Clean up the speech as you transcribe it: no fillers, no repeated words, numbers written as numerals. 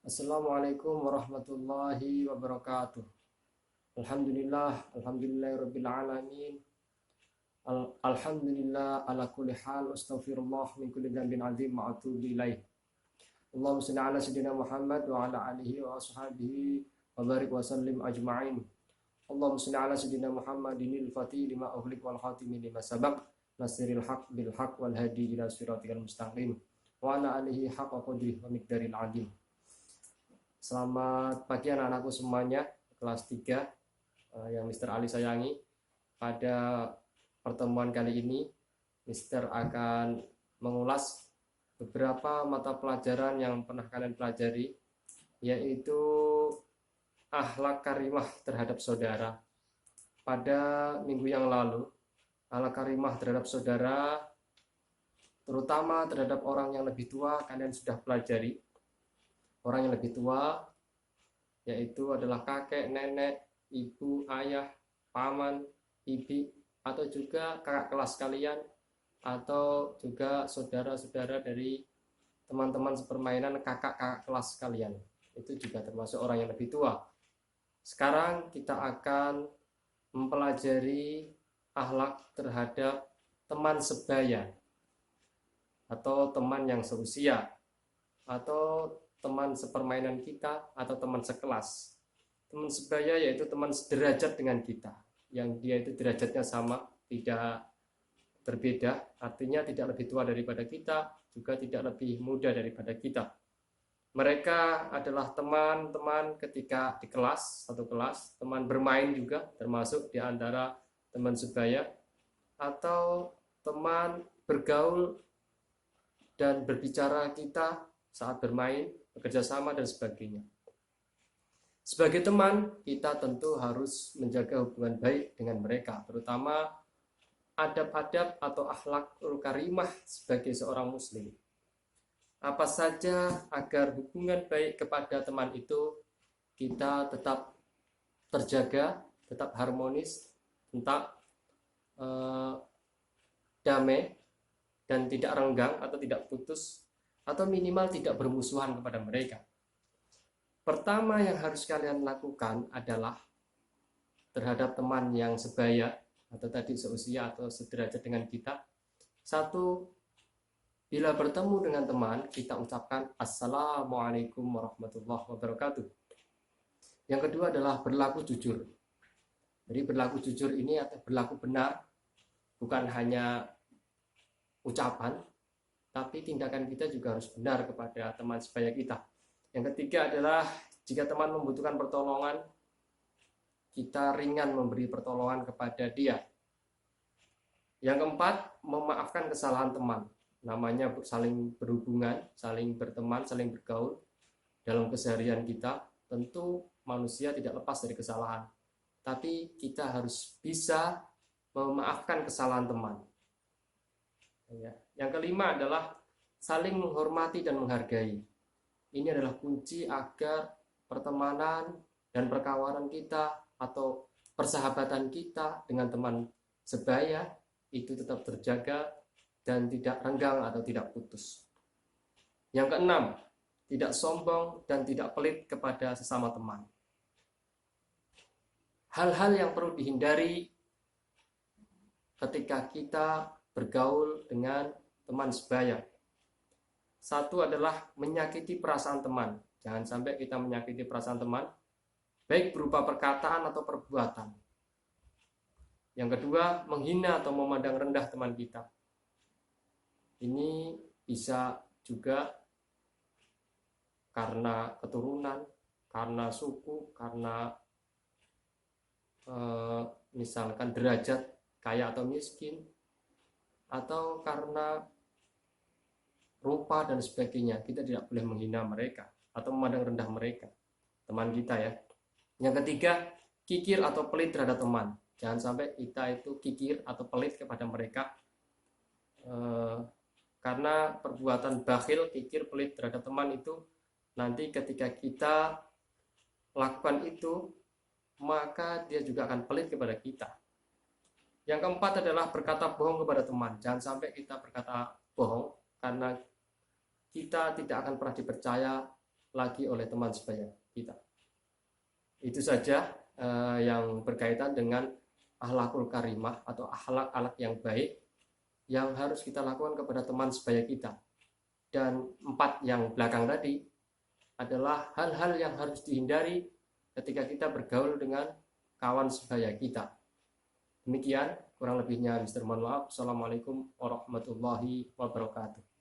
Assalamualaikum warahmatullahi wabarakatuh. Alhamdulillahirabbil alamin. Alhamdulillah ala kulli hal, astaghfirullah min kulli dzambin adzim wa atubu ilaih. Allahumma shalli ala sayyidina Muhammad wa ala alihi wa ashabihi wa barik wa sallim ajma'in. Allahumma shalli ala sayyidina Muhammadinil fatih lima ughliq wal khatimi lima sabaq nasiril haq bil haq wal hadi ila siratal mustaqim wa ala alihi haqqa qadrihi wa miqdaril azim. Selamat pagi anak-anakku semuanya, kelas 3 yang Mr. Ali sayangi. Pada pertemuan kali ini, Mr. akan mengulas beberapa mata pelajaran yang pernah kalian pelajari, yaitu akhlak karimah terhadap saudara. Pada minggu yang lalu, akhlak karimah terhadap saudara, terutama terhadap orang yang lebih tua, kalian sudah pelajari. Orang yang lebih tua yaitu adalah kakek, nenek, ibu, ayah, paman, bibi, atau juga kakak kelas kalian, atau juga saudara-saudara dari teman-teman sepermainan kakak-kakak kelas kalian. Itu juga termasuk orang yang lebih tua. Sekarang kita akan mempelajari akhlak terhadap teman sebaya atau teman yang seusia atau teman sepermainan kita atau teman sekelas. Teman sebaya yaitu teman sederajat dengan kita, yang dia itu derajatnya sama, tidak berbeda, artinya tidak lebih tua daripada kita, juga tidak lebih muda daripada kita. Mereka adalah teman-teman ketika di kelas, satu kelas, teman bermain juga termasuk di antara teman sebaya, atau teman bergaul dan berbicara kita saat bermain, bekerja sama, dan sebagainya. Sebagai teman, kita tentu harus menjaga hubungan baik dengan mereka, terutama adab-adab atau akhlakul karimah sebagai seorang muslim. Apa saja agar hubungan baik kepada teman itu kita tetap terjaga, tetap harmonis, tetap damai, dan tidak renggang atau tidak putus, atau minimal tidak bermusuhan kepada mereka. Pertama yang harus kalian lakukan adalah terhadap teman yang sebaya atau tadi seusia atau sederajat dengan kita. Satu, bila bertemu dengan teman, kita ucapkan Assalamualaikum warahmatullahi wabarakatuh. Yang kedua adalah berlaku jujur. Jadi berlaku jujur ini atau berlaku benar, bukan hanya ucapan, tapi tindakan kita juga harus benar kepada teman sebaya kita. Yang ketiga adalah jika teman membutuhkan pertolongan, kita ringan memberi pertolongan kepada dia. Yang keempat, memaafkan kesalahan teman. Namanya saling berhubungan, saling berteman, saling bergaul dalam keseharian kita. Tentu manusia tidak lepas dari kesalahan, tapi kita harus bisa memaafkan kesalahan teman. Yang kelima adalah saling menghormati dan menghargai. Ini adalah kunci agar pertemanan dan perkawanan kita atau persahabatan kita dengan teman sebaya itu tetap terjaga dan tidak renggang atau tidak putus. Yang keenam, tidak sombong dan tidak pelit kepada sesama teman. Hal-hal yang perlu dihindari ketika kita bergaul dengan teman sebaya. Satu adalah menyakiti perasaan teman. Jangan sampai kita menyakiti perasaan teman, baik berupa perkataan atau perbuatan. Yang kedua, menghina atau memandang rendah teman kita. Ini bisa juga karena keturunan, karena suku, karena misalkan derajat kaya atau miskin, atau karena rupa dan sebagainya. Kita tidak boleh menghina mereka atau memandang rendah mereka, teman kita ya. Yang ketiga, kikir atau pelit terhadap teman. Jangan sampai kita itu kikir atau pelit kepada mereka, karena perbuatan bakhil, kikir, pelit terhadap teman itu nanti ketika kita lakukan itu, maka dia juga akan pelit kepada kita. Yang keempat adalah berkata bohong kepada teman. Jangan sampai kita berkata bohong, karena kita tidak akan pernah dipercaya lagi oleh teman sebaya kita. Itu saja yang berkaitan dengan akhlakul karimah atau akhlak-akhlak yang baik yang harus kita lakukan kepada teman sebaya kita. Dan 4 yang belakang tadi adalah hal-hal yang harus dihindari ketika kita bergaul dengan kawan sebaya kita. Demikian kurang lebihnya Mr. Mohon maaf. Assalamualaikum warahmatullahi wabarakatuh.